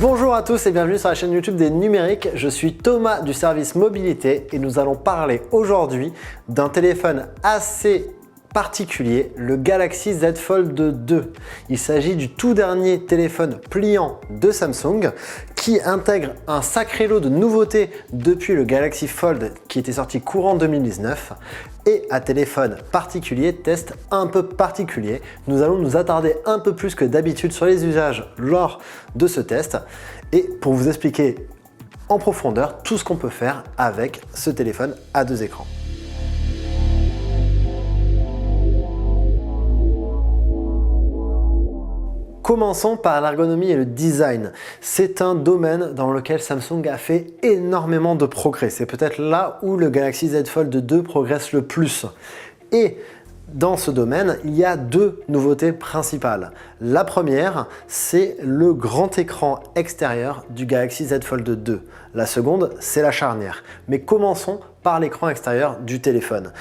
Bonjour à tous et bienvenue sur la chaîne YouTube des numériques. Je suis Thomas du service mobilité et nous allons parler aujourd'hui d'un téléphone assez particulier, le Galaxy Z Fold 2. Il s'agit du tout dernier téléphone pliant de Samsung qui intègre un sacré lot de nouveautés depuis le Galaxy Fold qui était sorti courant 2019 et un téléphone particulier, test un peu particulier. Nous allons nous attarder un peu plus que d'habitude sur les usages lors de ce test et pour vous expliquer en profondeur tout ce qu'on peut faire avec ce téléphone à deux écrans. Commençons par l'ergonomie et le design. C'est un domaine dans lequel Samsung a fait énormément de progrès. C'est peut-être là où le Galaxy Z Fold 2 progresse le plus. Et dans ce domaine, il y a deux nouveautés principales. La première, c'est le grand écran extérieur du Galaxy Z Fold 2. La seconde, c'est la charnière. Mais commençons par l'écran extérieur du téléphone.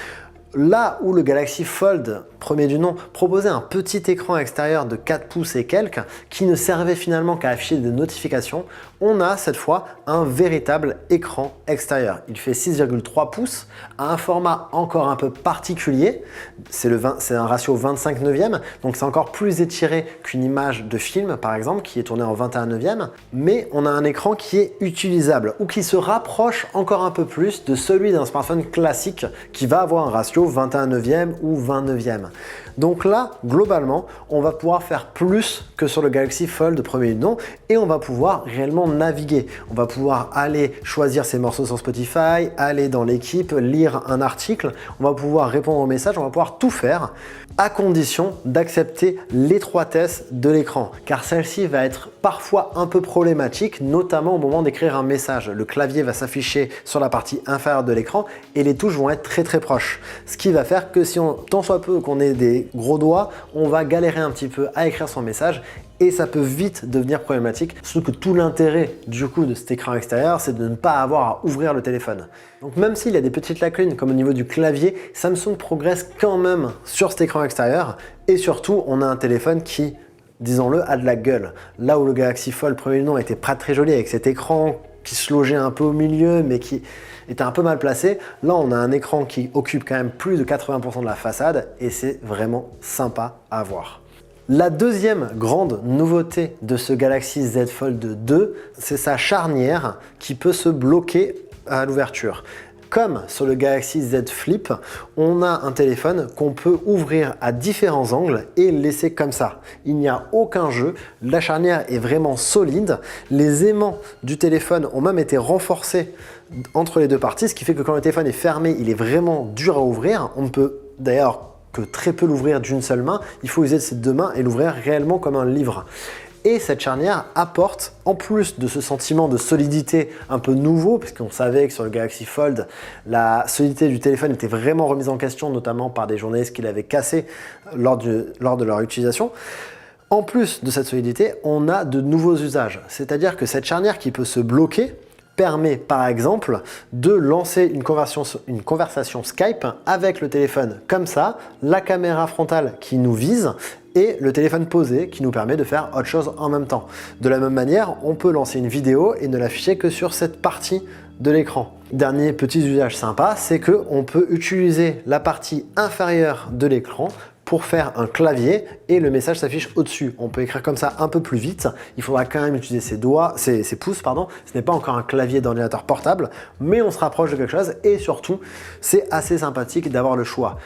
Là où le Galaxy Fold, premier du nom, proposait un petit écran extérieur de 4 pouces et quelques qui ne servait finalement qu'à afficher des notifications, on a cette fois un véritable écran extérieur. Il fait 6,3 pouces à un format encore un peu particulier, c'est un ratio 25/9, donc c'est encore plus étiré qu'une image de film par exemple qui est tournée en 21/9, mais on a un écran qui est utilisable ou qui se rapproche encore un peu plus de celui d'un smartphone classique qui va avoir un ratio 21/9 ou 20/9. Donc là, globalement, on va pouvoir faire plus que sur le Galaxy Fold premier du nom et on va pouvoir réellement naviguer. On va pouvoir aller choisir ses morceaux sur Spotify, aller dans l'équipe, lire un article, on va pouvoir répondre aux messages, on va pouvoir tout faire à condition d'accepter l'étroitesse de l'écran car celle-ci va être parfois un peu problématique, notamment au moment d'écrire un message. Le clavier va s'afficher sur la partie inférieure de l'écran et les touches vont être très proches. Ce qui va faire que si tant soit peu qu'on ait des gros doigts, on va galérer un petit peu à écrire son message et ça peut vite devenir problématique. Surtout que tout l'intérêt du coup de cet écran extérieur, c'est de ne pas avoir à ouvrir le téléphone. Donc même s'il y a des petites lacunes comme au niveau du clavier, Samsung progresse quand même sur cet écran extérieur et surtout on a un téléphone qui, disons-le, a de la gueule. Là où le Galaxy Fold premier nom était pas très joli avec cet écran qui se logeait un peu au milieu mais qui était un peu mal placé, là on a un écran qui occupe quand même plus de 80% de la façade et c'est vraiment sympa à voir. La deuxième grande nouveauté de ce Galaxy Z Fold 2, c'est sa charnière qui peut se bloquer à l'ouverture. Comme sur le Galaxy Z Flip, on a un téléphone qu'on peut ouvrir à différents angles et laisser comme ça. Il n'y a aucun jeu, la charnière est vraiment solide. Les aimants du téléphone ont même été renforcés entre les deux parties, ce qui fait que quand le téléphone est fermé, il est vraiment dur à ouvrir. On ne peut d'ailleurs que très peu l'ouvrir d'une seule main. Il faut user ses deux mains et l'ouvrir réellement comme un livre. Et cette charnière apporte, en plus de ce sentiment de solidité un peu nouveau, puisqu'on savait que sur le Galaxy Fold, la solidité du téléphone était vraiment remise en question, notamment par des journalistes qui l'avaient cassé lors de leur utilisation. En plus de cette solidité, on a de nouveaux usages. C'est-à-dire que cette charnière qui peut se bloquer permet par exemple de lancer une conversation Skype avec le téléphone comme ça, la caméra frontale qui nous vise et le téléphone posé qui nous permet de faire autre chose en même temps. De la même manière, on peut lancer une vidéo et ne l'afficher que sur cette partie de l'écran. Dernier petit usage sympa, c'est qu'on peut utiliser la partie inférieure de l'écran pour faire un clavier et le message s'affiche au-dessus. On peut écrire comme ça un peu plus vite. Il faudra quand même utiliser ses pouces, pardon. Ce n'est pas encore un clavier d'ordinateur portable, mais on se rapproche de quelque chose et surtout, c'est assez sympathique d'avoir le choix.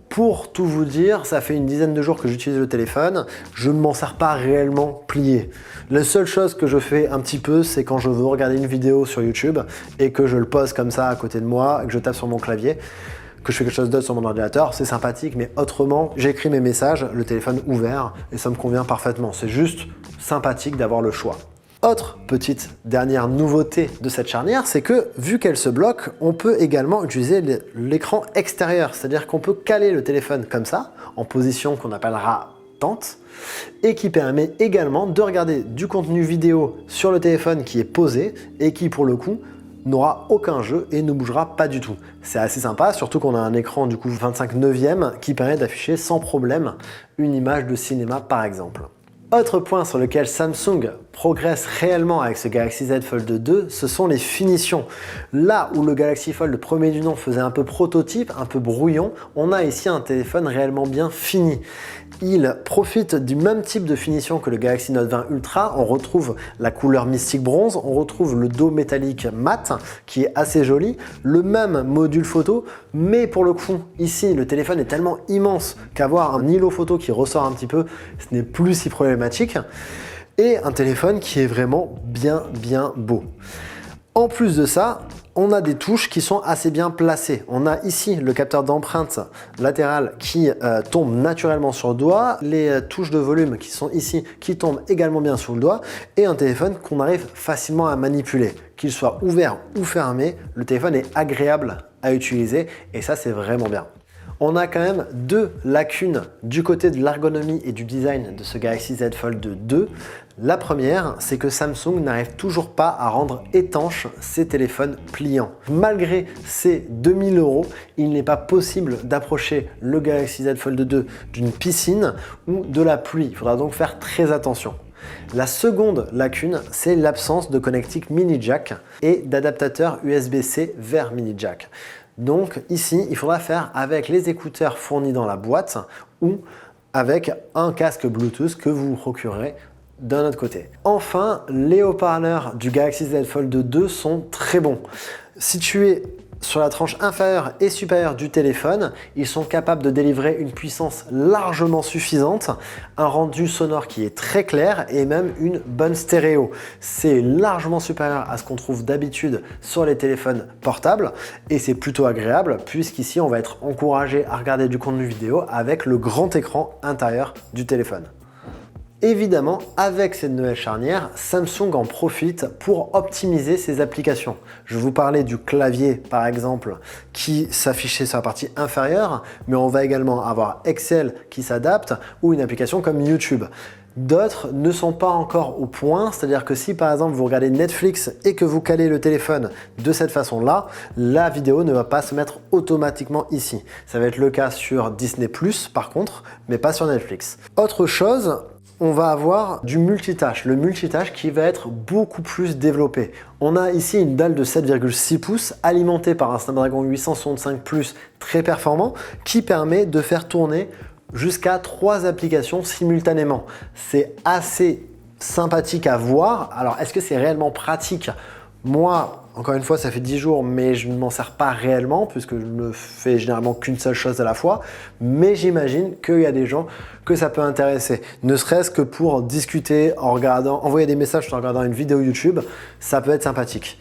Pour tout vous dire, ça fait une dizaine de jours que j'utilise le téléphone, je ne m'en sers pas réellement plié. La seule chose que je fais un petit peu, c'est quand je veux regarder une vidéo sur YouTube et que je le pose comme ça à côté de moi et que je tape sur mon clavier, que je fais quelque chose d'autre sur mon ordinateur, c'est sympathique, mais autrement, j'écris mes messages, le téléphone ouvert, et ça me convient parfaitement. C'est juste sympathique d'avoir le choix. Autre petite dernière nouveauté de cette charnière, c'est que vu qu'elle se bloque, on peut également utiliser l'écran extérieur, c'est-à-dire qu'on peut caler le téléphone comme ça, en position qu'on appellera tente, et qui permet également de regarder du contenu vidéo sur le téléphone qui est posé et qui pour le coup n'aura aucun jeu et ne bougera pas du tout. C'est assez sympa, surtout qu'on a un écran du coup 25/9 qui permet d'afficher sans problème une image de cinéma par exemple. Autre point sur lequel Samsung progresse réellement avec ce Galaxy Z Fold 2, ce sont les finitions. Là où le Galaxy Fold premier du nom faisait un peu prototype, un peu brouillon, on a ici un téléphone réellement bien fini. Il profite du même type de finition que le Galaxy Note 20 Ultra. On retrouve la couleur Mystic Bronze, on retrouve le dos métallique mat qui est assez joli, le même module photo, mais pour le coup, ici, le téléphone est tellement immense qu'avoir un îlot photo qui ressort un petit peu, ce n'est plus si problématique. Et un téléphone qui est vraiment bien beau. En plus de ça, on a des touches qui sont assez bien placées. On a ici le capteur d'empreinte latérale qui tombe naturellement sur le doigt, les touches de volume qui sont ici qui tombent également bien sur le doigt et un téléphone qu'on arrive facilement à manipuler. Qu'il soit ouvert ou fermé, le téléphone est agréable à utiliser et ça c'est vraiment bien. On a quand même deux lacunes du côté de l'ergonomie et du design de ce Galaxy Z Fold 2. La première, c'est que Samsung n'arrive toujours pas à rendre étanches ses téléphones pliants. Malgré ces 2000 €, il n'est pas possible d'approcher le Galaxy Z Fold 2 d'une piscine ou de la pluie. Il faudra donc faire très attention. La seconde lacune, c'est l'absence de connectique mini jack et d'adaptateur USB-C vers mini jack. Donc ici, il faudra faire avec les écouteurs fournis dans la boîte ou avec un casque Bluetooth que vous vous procurerez d'un autre côté. Enfin, les haut-parleurs du Galaxy Z Fold 2 sont très bons. Situés sur la tranche inférieure et supérieure du téléphone, ils sont capables de délivrer une puissance largement suffisante, un rendu sonore qui est très clair et même une bonne stéréo. C'est largement supérieur à ce qu'on trouve d'habitude sur les téléphones portables et c'est plutôt agréable puisqu'ici on va être encouragé à regarder du contenu vidéo avec le grand écran intérieur du téléphone. Évidemment, avec cette nouvelle charnière, Samsung en profite pour optimiser ses applications. Je vous parlais du clavier, par exemple, qui s'affichait sur la partie inférieure, mais on va également avoir Excel qui s'adapte ou une application comme YouTube. D'autres ne sont pas encore au point, c'est-à-dire que si par exemple vous regardez Netflix et que vous calez le téléphone de cette façon-là, la vidéo ne va pas se mettre automatiquement ici. Ça va être le cas sur Disney+, par contre, mais pas sur Netflix. Autre chose, on va avoir du multitâche, le multitâche qui va être beaucoup plus développé. On a ici une dalle de 7,6 pouces alimentée par un Snapdragon 865 Plus très performant qui permet de faire tourner jusqu'à 3 applications simultanément. C'est assez sympathique à voir. Alors, est-ce que c'est réellement pratique? Moi, encore une fois, ça fait 10 jours, mais je ne m'en sers pas réellement puisque je ne fais généralement qu'une seule chose à la fois. Mais j'imagine qu'il y a des gens que ça peut intéresser. Ne serait-ce que pour discuter en regardant, envoyer des messages en regardant une vidéo YouTube, ça peut être sympathique.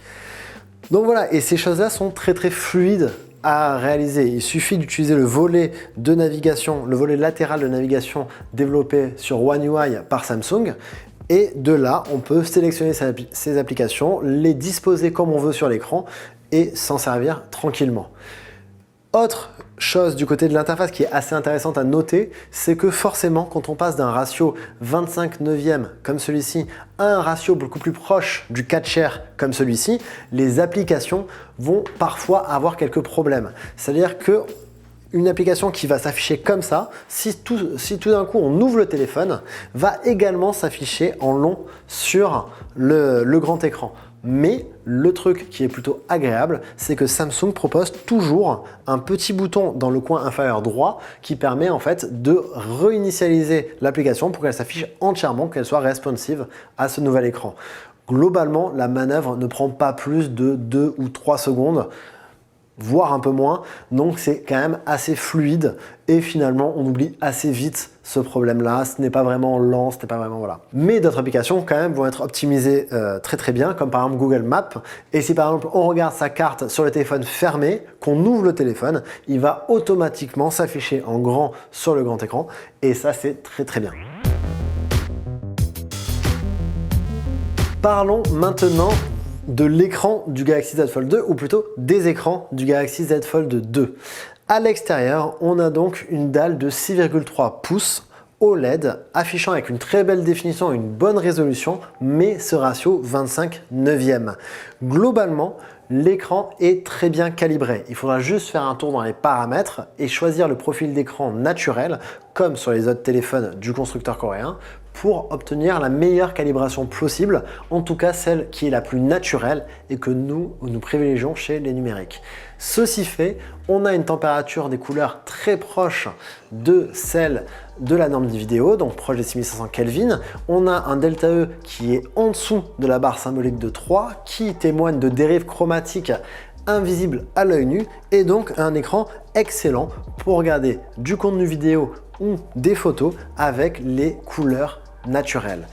Donc voilà, et ces choses-là sont très fluides à réaliser. Il suffit d'utiliser le volet de navigation, le volet latéral de navigation développé sur One UI par Samsung. Et de là, on peut sélectionner ces applications, les disposer comme on veut sur l'écran et s'en servir tranquillement. Autre chose du côté de l'interface qui est assez intéressante à noter, c'est que forcément, quand on passe d'un ratio 25/9 comme celui-ci à un ratio beaucoup plus proche du 4 comme celui-ci, les applications vont parfois avoir quelques problèmes. C'est-à-dire que une application qui va s'afficher comme ça, si tout d'un coup on ouvre le téléphone, va également s'afficher en long sur le grand écran. Mais le truc qui est plutôt agréable, c'est que Samsung propose toujours un petit bouton dans le coin inférieur droit qui permet en fait de réinitialiser l'application pour qu'elle s'affiche entièrement, qu'elle soit responsive à ce nouvel écran. Globalement, la manœuvre ne prend pas plus de 2 ou 3 secondes, voire un peu moins, donc c'est quand même assez fluide et finalement on oublie assez vite ce problème-là, ce n'est pas vraiment lent, ce n'est pas vraiment voilà. Mais d'autres applications quand même vont être optimisées très bien, comme par exemple Google Maps, et si par exemple on regarde sa carte sur le téléphone fermé, qu'on ouvre le téléphone, il va automatiquement s'afficher en grand sur le grand écran, et ça c'est très bien. Parlons maintenant de l'écran du Galaxy Z Fold 2 ou plutôt des écrans du Galaxy Z Fold 2. À l'extérieur, on a donc une dalle de 6,3 pouces OLED affichant avec une très belle définition et une bonne résolution, mais ce ratio 25/9. Globalement, l'écran est très bien calibré. Il faudra juste faire un tour dans les paramètres et choisir le profil d'écran naturel, comme sur les autres téléphones du constructeur coréen, pour obtenir la meilleure calibration possible, en tout cas celle qui est la plus naturelle et que nous privilégions chez les numériques. Ceci fait, on a une température des couleurs très proche de celle de la norme des vidéos, donc proche des 6500 Kelvin. On a un delta E qui est en dessous de la barre symbolique de 3, qui témoigne de dérives chromatiques invisibles à l'œil nu, et donc un écran excellent pour regarder du contenu vidéo ou des photos avec les couleurs naturelles.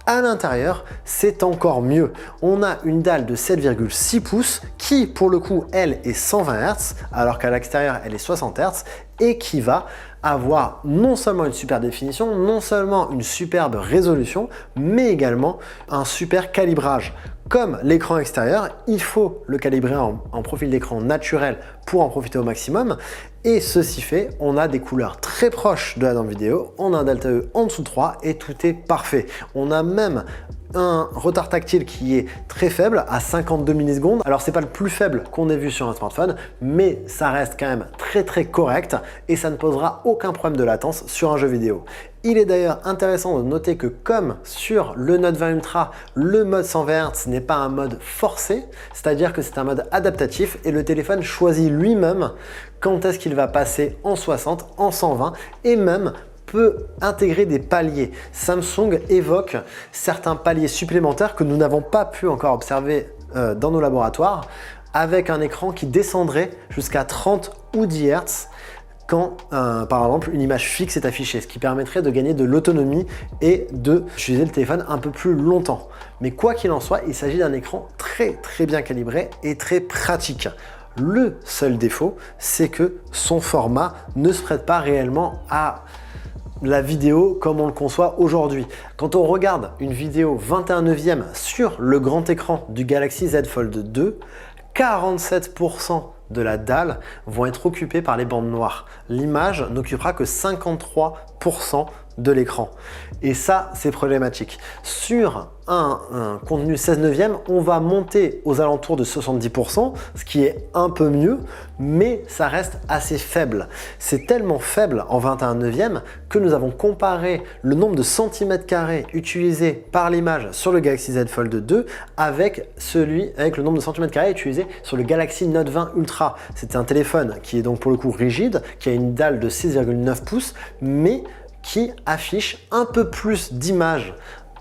À l'intérieur, c'est encore mieux. On a une dalle de 7,6 pouces qui, pour le coup, elle est 120 Hz, alors qu'à l'extérieur, elle est 60 Hz, et qui va avoir non seulement une super définition, non seulement une superbe résolution, mais également un super calibrage. Comme l'écran extérieur, il faut le calibrer en profil d'écran naturel pour en profiter au maximum. Et ceci fait, on a des couleurs très proches de la norme vidéo, on a un delta E en dessous de 3 et tout est parfait. On a même un retard tactile qui est très faible à 52 millisecondes. Alors c'est pas le plus faible qu'on ait vu sur un smartphone, mais ça reste quand même très correct et ça ne posera aucun problème de latence sur un jeu vidéo. Il est d'ailleurs intéressant de noter que comme sur le Note 20 Ultra, le mode 120 Hz n'est pas un mode forcé, c'est-à-dire que c'est un mode adaptatif et le téléphone choisit lui-même quand est-ce qu'il va passer en 60, en 120 et même peut intégrer des paliers. Samsung évoque certains paliers supplémentaires que nous n'avons pas pu encore observer dans nos laboratoires, avec un écran qui descendrait jusqu'à 30 ou 10 Hz quand, par exemple, une image fixe est affichée, ce qui permettrait de gagner de l'autonomie et d'utiliser le téléphone un peu plus longtemps. Mais quoi qu'il en soit, il s'agit d'un écran très bien calibré et très pratique. Le seul défaut, c'est que son format ne se prête pas réellement à la vidéo comme on le conçoit aujourd'hui. Quand on regarde une vidéo 21/9 sur le grand écran du Galaxy Z Fold 2, 47% de la dalle vont être occupés par les bandes noires. L'image n'occupera que 53% de l'écran. Et ça, c'est problématique. Sur un contenu 16/9, on va monter aux alentours de 70%, ce qui est un peu mieux, mais ça reste assez faible. C'est tellement faible en 21/9 que nous avons comparé le nombre de centimètres carrés utilisés par l'image sur le Galaxy Z Fold 2 avec le nombre de centimètres carrés utilisés sur le Galaxy Note 20 Ultra. C'est un téléphone qui est donc pour le coup rigide, qui a une dalle de 6,9 pouces, mais qui affiche un peu plus d'images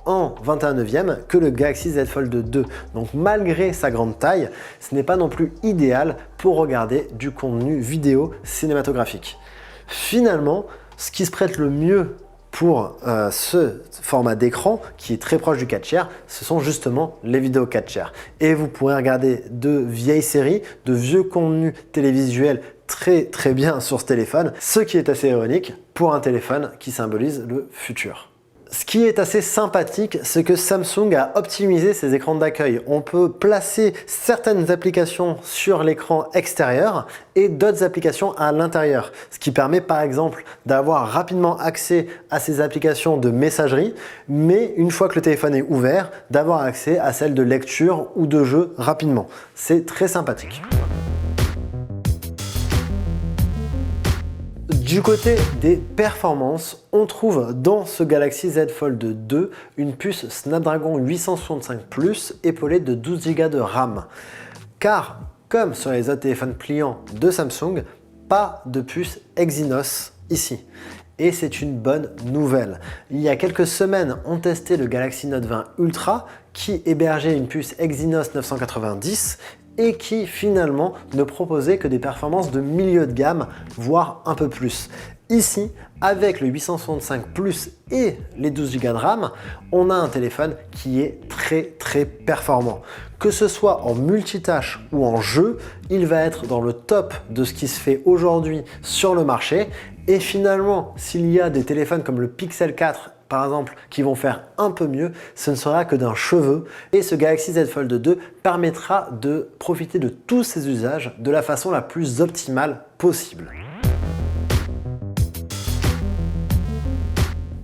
en 21/9 que le Galaxy Z Fold 2. Donc malgré sa grande taille, ce n'est pas non plus idéal pour regarder du contenu vidéo cinématographique. Finalement, ce qui se prête le mieux pour ce format d'écran qui est très proche du 4:3, ce sont justement les vidéos 4:3. Et vous pourrez regarder de vieilles séries, de vieux contenus télévisuels très bien sur ce téléphone, ce qui est assez ironique pour un téléphone qui symbolise le futur. Ce qui est assez sympathique, c'est que Samsung a optimisé ses écrans d'accueil. On peut placer certaines applications sur l'écran extérieur et d'autres applications à l'intérieur, ce qui permet par exemple d'avoir rapidement accès à ces applications de messagerie, mais une fois que le téléphone est ouvert, d'avoir accès à celles de lecture ou de jeu rapidement. C'est très sympathique. Du côté des performances, on trouve dans ce Galaxy Z Fold 2 une puce Snapdragon 865 Plus épaulée de 12 Go de RAM. Car, comme sur les autres téléphones pliants de Samsung, pas de puce Exynos ici. Et c'est une bonne nouvelle. Il y a quelques semaines, on testait le Galaxy Note 20 Ultra qui hébergeait une puce Exynos 990 et qui finalement ne proposait que des performances de milieu de gamme, voire un peu plus. Ici, avec le 865 Plus et les 12 Go de RAM, on a un téléphone qui est très performant. Que ce soit en multitâche ou en jeu, il va être dans le top de ce qui se fait aujourd'hui sur le marché. Et finalement, s'il y a des téléphones comme le Pixel 4 par exemple, qui vont faire un peu mieux, ce ne sera que d'un cheveu. Et ce Galaxy Z Fold 2 permettra de profiter de tous ces usages de la façon la plus optimale possible.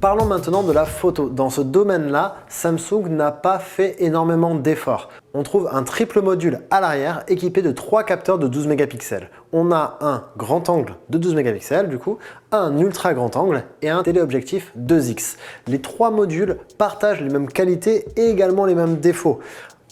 Parlons maintenant de la photo. Dans ce domaine-là, Samsung n'a pas fait énormément d'efforts. On trouve un triple module à l'arrière équipé de 3 capteurs de 12 mégapixels. On a un grand angle de 12 mégapixels du coup, un ultra grand angle et un téléobjectif 2x. Les 3 modules partagent les mêmes qualités et également les mêmes défauts.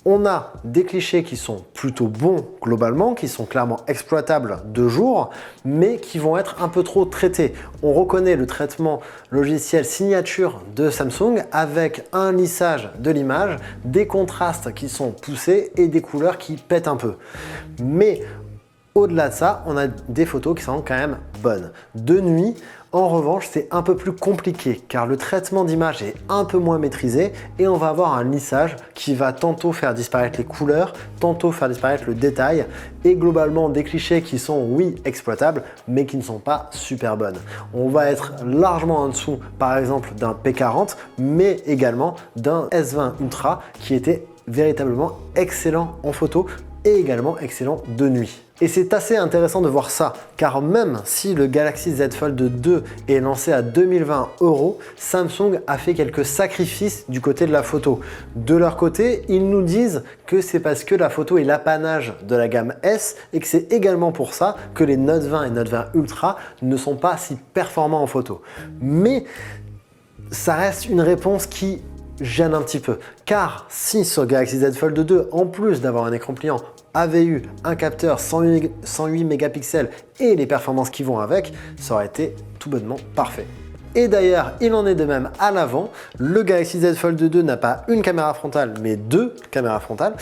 On a des clichés qui sont plutôt bons globalement, qui sont clairement exploitables de jour, mais qui vont être un peu trop traités. On reconnaît le traitement logiciel signature de Samsung avec un lissage de l'image, des contrastes qui sont poussés et des couleurs qui pètent un peu. Mais au-delà de ça, on a des photos qui sont quand même bonnes. De nuit, en revanche, c'est un peu plus compliqué car le traitement d'image est un peu moins maîtrisé et on va avoir un lissage qui va tantôt faire disparaître les couleurs, tantôt faire disparaître le détail et globalement des clichés qui sont, oui, exploitables, mais qui ne sont pas super bonnes. On va être largement en dessous, par exemple, d'un P40, mais également d'un S20 Ultra qui était véritablement excellent en photo et également excellent de nuit. Et c'est assez intéressant de voir ça, car même si le Galaxy Z Fold 2 est lancé à 2020 €, Samsung a fait quelques sacrifices du côté de la photo. De leur côté, ils nous disent que c'est parce que la photo est l'apanage de la gamme S et que c'est également pour ça que les Note 20 et Note 20 Ultra ne sont pas si performants en photo. Mais ça reste une réponse qui gêne un petit peu, car si sur Galaxy Z Fold 2, en plus d'avoir un écran pliant, avait eu un capteur 108 mégapixels et les performances qui vont avec, ça aurait été tout bonnement parfait. Et d'ailleurs, il en est de même à l'avant. Le Galaxy Z Fold 2 n'a pas une caméra frontale, mais 2 caméras frontales.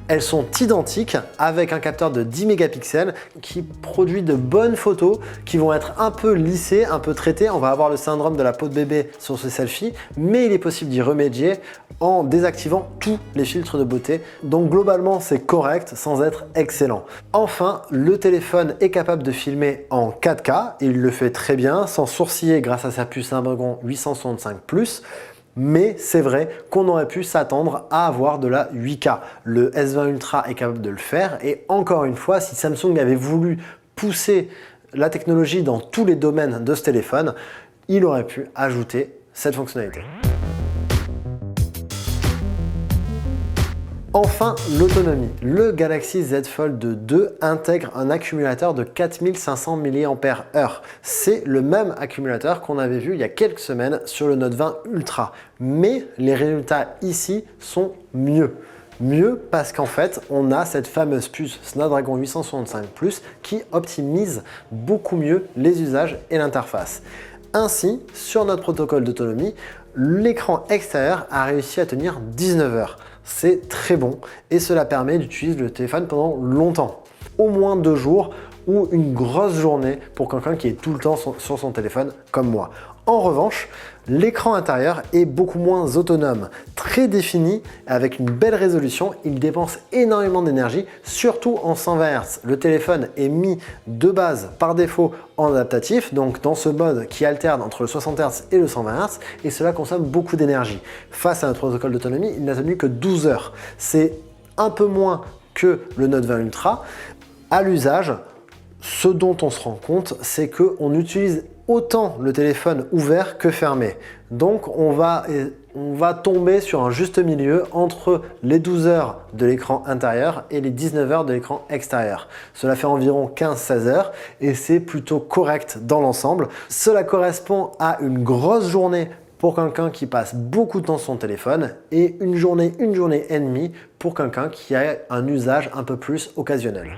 Elles sont identiques avec un capteur de 10 mégapixels qui produit de bonnes photos qui vont être un peu lissées, un peu traitées. On va avoir le syndrome de la peau de bébé sur ce selfie, mais il est possible d'y remédier en désactivant tous les filtres de beauté. Donc globalement, c'est correct sans être excellent. Enfin, le téléphone est capable de filmer en 4K. Il le fait très bien, sans sourciller grâce à sa puce Snapdragon 865+. Mais c'est vrai qu'on aurait pu s'attendre à avoir de la 8K. Le S20 Ultra est capable de le faire et encore une fois, si Samsung avait voulu pousser la technologie dans tous les domaines de ce téléphone, il aurait pu ajouter cette fonctionnalité. Enfin, l'autonomie. Le Galaxy Z Fold 2 intègre un accumulateur de 4500 mAh. C'est le même accumulateur qu'on avait vu il y a quelques semaines sur le Note 20 Ultra. Mais les résultats ici sont mieux. Mieux parce qu'en fait, on a cette fameuse puce Snapdragon 865+ qui optimise beaucoup mieux les usages et l'interface. Ainsi, sur notre protocole d'autonomie, l'écran extérieur a réussi à tenir 19 heures. C'est très bon et cela permet d'utiliser le téléphone pendant longtemps. Au moins 2 jours ou une grosse journée pour quelqu'un qui est tout le temps sur son téléphone comme moi. En revanche, l'écran intérieur est beaucoup moins autonome, très défini, avec une belle résolution. Il dépense énormément d'énergie, surtout en 120 Hz. Le téléphone est mis de base par défaut en adaptatif, donc dans ce mode qui alterne entre le 60 Hz et le 120 Hz, et cela consomme beaucoup d'énergie. Face à notre protocole d'autonomie, il n'a tenu que 12 heures. C'est un peu moins que le Note 20 Ultra. À l'usage, ce dont on se rend compte, c'est qu'on utilise autant le téléphone ouvert que fermé. Donc on va tomber sur un juste milieu entre les 12 heures de l'écran intérieur et les 19 heures de l'écran extérieur. Cela fait environ 15-16 heures et c'est plutôt correct dans l'ensemble. Cela correspond à une grosse journée pour quelqu'un qui passe beaucoup de temps sur son téléphone et une journée et demie pour quelqu'un qui a un usage un peu plus occasionnel.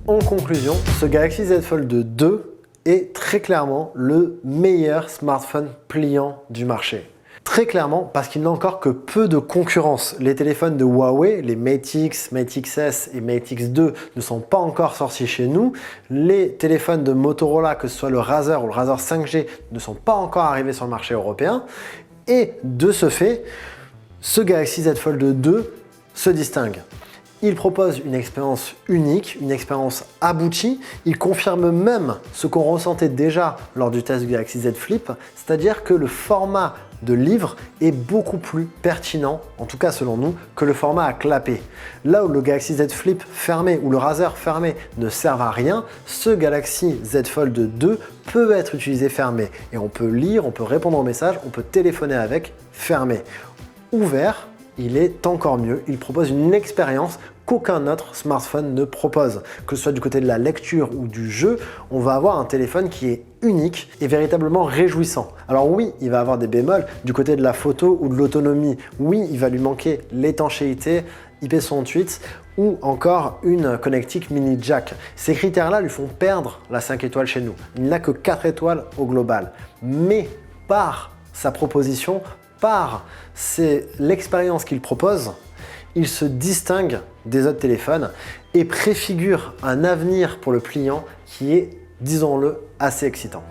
En conclusion, ce Galaxy Z Fold 2 est très clairement le meilleur smartphone pliant du marché. Très clairement parce qu'il n'a encore que peu de concurrence. Les téléphones de Huawei, les Mate X, Mate XS et Mate X2 ne sont pas encore sortis chez nous. Les téléphones de Motorola, que ce soit le Razr ou le Razr 5G, ne sont pas encore arrivés sur le marché européen. Et de ce fait, ce Galaxy Z Fold 2 se distingue. Il propose une expérience unique, une expérience aboutie. Il confirme même ce qu'on ressentait déjà lors du test du Galaxy Z Flip, c'est-à-dire que le format de livre est beaucoup plus pertinent, en tout cas selon nous, que le format à clapper. Là où le Galaxy Z Flip fermé ou le Razer fermé ne servent à rien, ce Galaxy Z Fold 2 peut être utilisé fermé. Et on peut lire, on peut répondre aux messages, on peut téléphoner avec fermé. Ouvert, il est encore mieux. Il propose une expérience qu'aucun autre smartphone ne propose. Que ce soit du côté de la lecture ou du jeu, on va avoir un téléphone qui est unique et véritablement réjouissant. Alors oui, il va avoir des bémols du côté de la photo ou de l'autonomie. Oui, il va lui manquer l'étanchéité IP68 ou encore une connectique mini jack. Ces critères-là lui font perdre la 5 étoiles chez nous. Il n'a que 4 étoiles au global. Mais par sa proposition, par l'expérience qu'il propose, il se distingue des autres téléphones et préfigure un avenir pour le pliant qui est, disons-le, assez excitant.